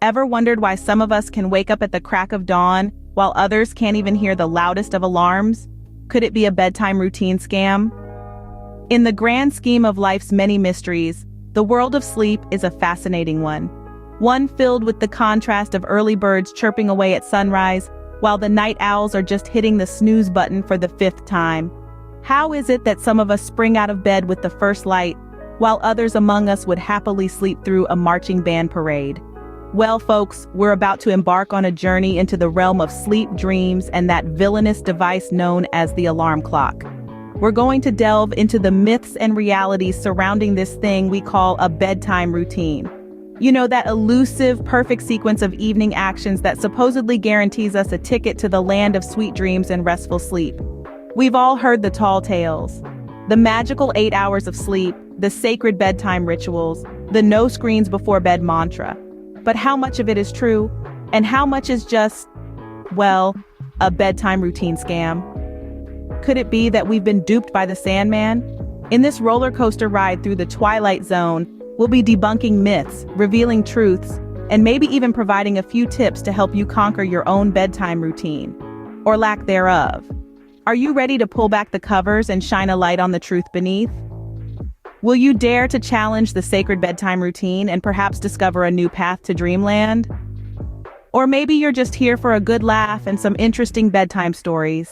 Ever wondered why some of us can wake up at the crack of dawn while others can't even hear the loudest of alarms? Could it be a bedtime routine scam? In the grand scheme of life's many mysteries, the world of sleep is a fascinating one. One filled with the contrast of early birds chirping away at sunrise, while the night owls are just hitting the snooze button for the 5th time. How is it that some of us spring out of bed with the first light, while others among us would happily sleep through a marching band parade? Well, folks, we're about to embark on a journey into the realm of sleep dreams and that villainous device known as the alarm clock. We're going to delve into the myths and realities surrounding this thing we call a bedtime routine. You know, that elusive, perfect sequence of evening actions that supposedly guarantees us a ticket to the land of sweet dreams and restful sleep. We've all heard the tall tales. The magical 8 hours of sleep, the sacred bedtime rituals, the no screens before bed mantra. But how much of it is true? And how much is just, well, a bedtime routine scam? Could it be that we've been duped by the Sandman? In this roller coaster ride through the Twilight Zone, we'll be debunking myths, revealing truths, and maybe even providing a few tips to help you conquer your own bedtime routine, or lack thereof. Are you ready to pull back the covers and shine a light on the truth beneath? Will you dare to challenge the sacred bedtime routine and perhaps discover a new path to dreamland? Or maybe you're just here for a good laugh and some interesting bedtime stories.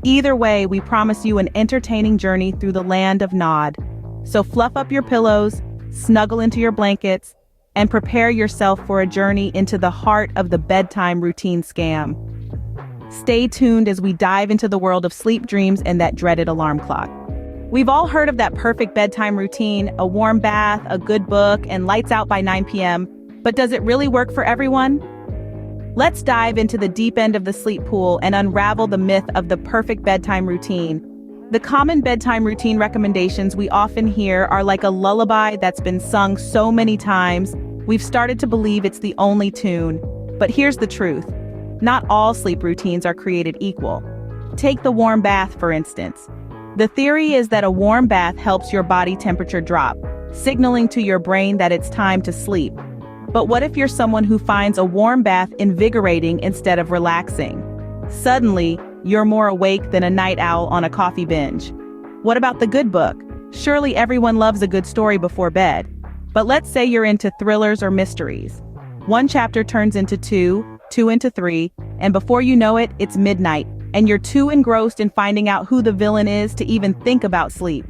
Either way, we promise you an entertaining journey through the land of Nod. So fluff up your pillows, snuggle into your blankets, and prepare yourself for a journey into the heart of the bedtime routine scam. Stay tuned as we dive into the world of sleep dreams and that dreaded alarm clock. We've all heard of that perfect bedtime routine, a warm bath, a good book, and lights out by 9 p.m. But does it really work for everyone? Let's dive into the deep end of the sleep pool and unravel the myth of the perfect bedtime routine. The common bedtime routine recommendations we often hear are like a lullaby that's been sung so many times, we've started to believe it's the only tune. But here's the truth. Not all sleep routines are created equal. Take the warm bath, for instance. The theory is that a warm bath helps your body temperature drop, signaling to your brain that it's time to sleep. But what if you're someone who finds a warm bath invigorating instead of relaxing? Suddenly, you're more awake than a night owl on a coffee binge. What about the good book? Surely everyone loves a good story before bed. But let's say you're into thrillers or mysteries. One chapter turns into two into three, and before you know it, it's midnight, and you're too engrossed in finding out who the villain is to even think about sleep.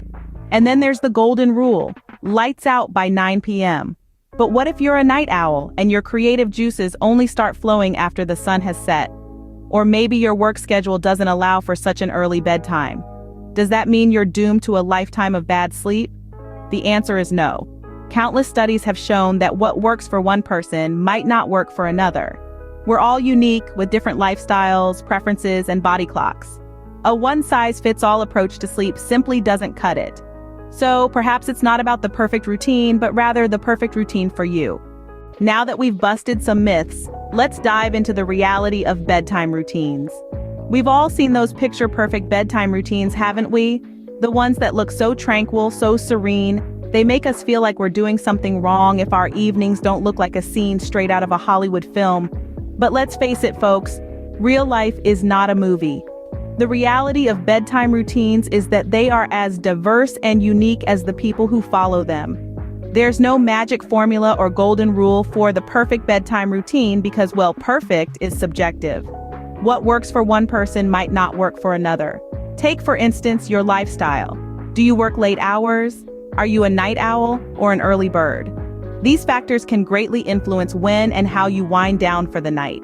And then there's the golden rule, lights out by 9 p.m. But what if you're a night owl and your creative juices only start flowing after the sun has set? Or maybe your work schedule doesn't allow for such an early bedtime. Does that mean you're doomed to a lifetime of bad sleep? The answer is no. Countless studies have shown that what works for one person might not work for another. We're all unique with different lifestyles, preferences, and body clocks. A one-size-fits-all approach to sleep simply doesn't cut it. So perhaps it's not about the perfect routine, but rather the perfect routine for you. Now that we've busted some myths, let's dive into the reality of bedtime routines. We've all seen those picture-perfect bedtime routines, haven't we? The ones that look so tranquil, so serene. They make us feel like we're doing something wrong if our evenings don't look like a scene straight out of a Hollywood film. But let's face it, folks, real life is not a movie. The reality of bedtime routines is that they are as diverse and unique as the people who follow them. There's no magic formula or golden rule for the perfect bedtime routine because, well, perfect is subjective. What works for one person might not work for another. Take, for instance, your lifestyle. Do you work late hours? Are you a night owl or an early bird? These factors can greatly influence when and how you wind down for the night.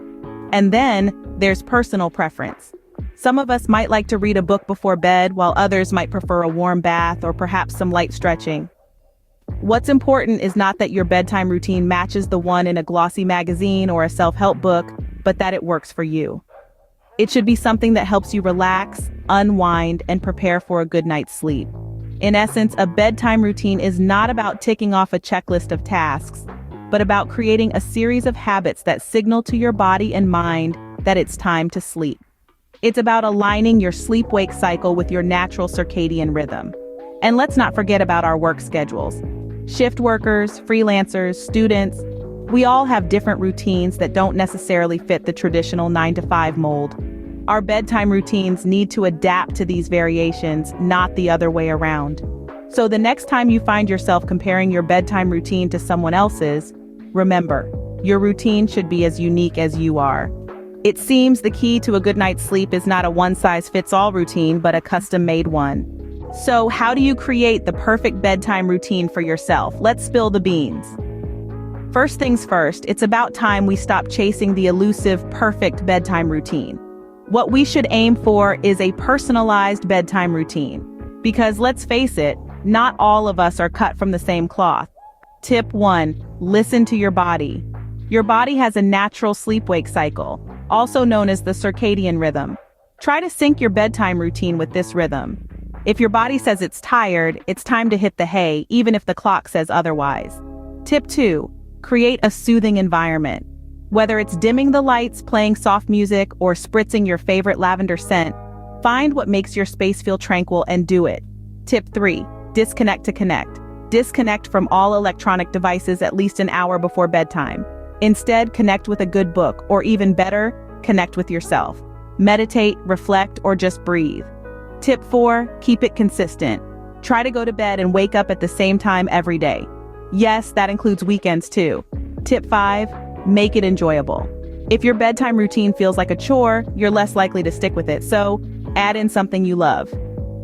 And then there's personal preference. Some of us might like to read a book before bed, while others might prefer a warm bath or perhaps some light stretching. What's important is not that your bedtime routine matches the one in a glossy magazine or a self-help book, but that it works for you. It should be something that helps you relax, unwind, and prepare for a good night's sleep. In essence, a bedtime routine is not about ticking off a checklist of tasks, but about creating a series of habits that signal to your body and mind that it's time to sleep. It's about aligning your sleep-wake cycle with your natural circadian rhythm. And let's not forget about our work schedules. Shift workers, freelancers, students, We all have different routines that don't necessarily fit the traditional 9 to 5 mold. Our bedtime routines need to adapt to these variations, not the other way around. So the next time you find yourself comparing your bedtime routine to someone else's, remember, your routine should be as unique as you are. It seems the key to a good night's sleep is not a one-size-fits-all routine, but a custom-made one. So how do you create the perfect bedtime routine for yourself? Let's spill the beans. First things first, it's about time we stop chasing the elusive, perfect bedtime routine. What we should aim for is a personalized bedtime routine. Because let's face it, not all of us are cut from the same cloth. Tip 1. Listen to your body. Your body has a natural sleep-wake cycle, also known as the circadian rhythm. Try to sync your bedtime routine with this rhythm. If your body says it's tired, it's time to hit the hay, even if the clock says otherwise. Tip 2. Create a soothing environment. Whether it's dimming the lights, playing soft music, or spritzing your favorite lavender scent, find what makes your space feel tranquil and do it. Tip 3. Disconnect to connect. Disconnect from all electronic devices at least an hour before bedtime. Instead, connect with a good book, or even better, connect with yourself. Meditate, reflect, or just breathe. Tip 4. Keep it consistent. Try to go to bed and wake up at the same time every day. Yes, that includes weekends too. Tip 5. Make it enjoyable. If your bedtime routine feels like a chore, you're less likely to stick with it, so add in something you love.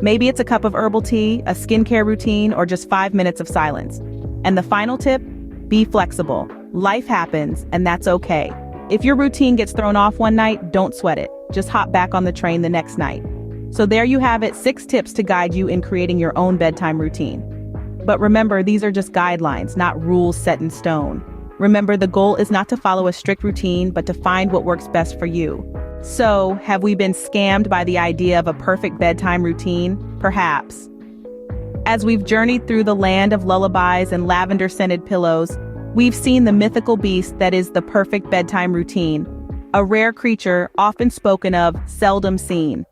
Maybe it's a cup of herbal tea, a skincare routine, or just 5 minutes of silence. And the final tip? Be flexible. Life happens, and that's okay. If your routine gets thrown off one night, don't sweat it. Just hop back on the train the next night. So there you have it, 6 tips to guide you in creating your own bedtime routine. But remember, these are just guidelines, not rules set in stone. Remember, the goal is not to follow a strict routine, but to find what works best for you. So, have we been scammed by the idea of a perfect bedtime routine? Perhaps. As we've journeyed through the land of lullabies and lavender-scented pillows, we've seen the mythical beast that is the perfect bedtime routine, a rare creature often spoken of, seldom seen.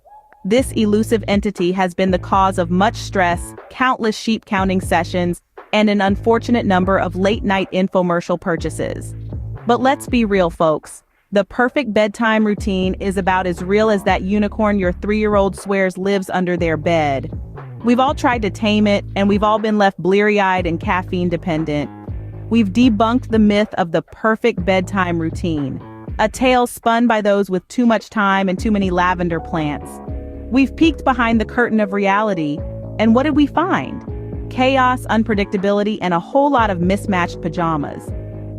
This elusive entity has been the cause of much stress, countless sheep-counting sessions, and an unfortunate number of late-night infomercial purchases. But let's be real, folks. The perfect bedtime routine is about as real as that unicorn your 3-year-old swears lives under their bed. We've all tried to tame it, and we've all been left bleary-eyed and caffeine-dependent. We've debunked the myth of the perfect bedtime routine, a tale spun by those with too much time and too many lavender plants. We've peeked behind the curtain of reality, and what did we find? Chaos, unpredictability, and a whole lot of mismatched pajamas.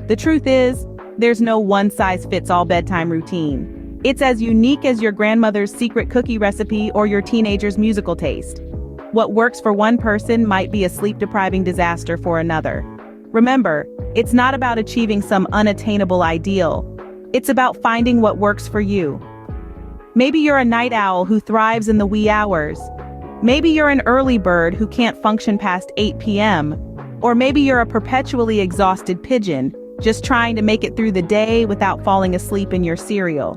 The truth is, there's no one-size-fits-all bedtime routine. It's as unique as your grandmother's secret cookie recipe or your teenager's musical taste. What works for one person might be a sleep-depriving disaster for another. Remember, it's not about achieving some unattainable ideal. It's about finding what works for you. Maybe you're a night owl who thrives in the wee hours. Maybe you're an early bird who can't function past 8 p.m. Or maybe you're a perpetually exhausted pigeon, just trying to make it through the day without falling asleep in your cereal.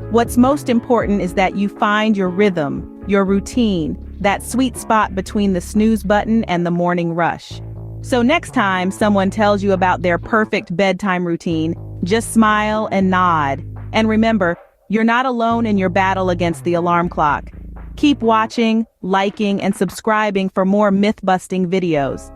What's most important is that you find your rhythm, your routine, that sweet spot between the snooze button and the morning rush. So next time someone tells you about their perfect bedtime routine, just smile and nod. And remember, you're not alone in your battle against the alarm clock. Keep watching, liking, and subscribing for more myth-busting videos.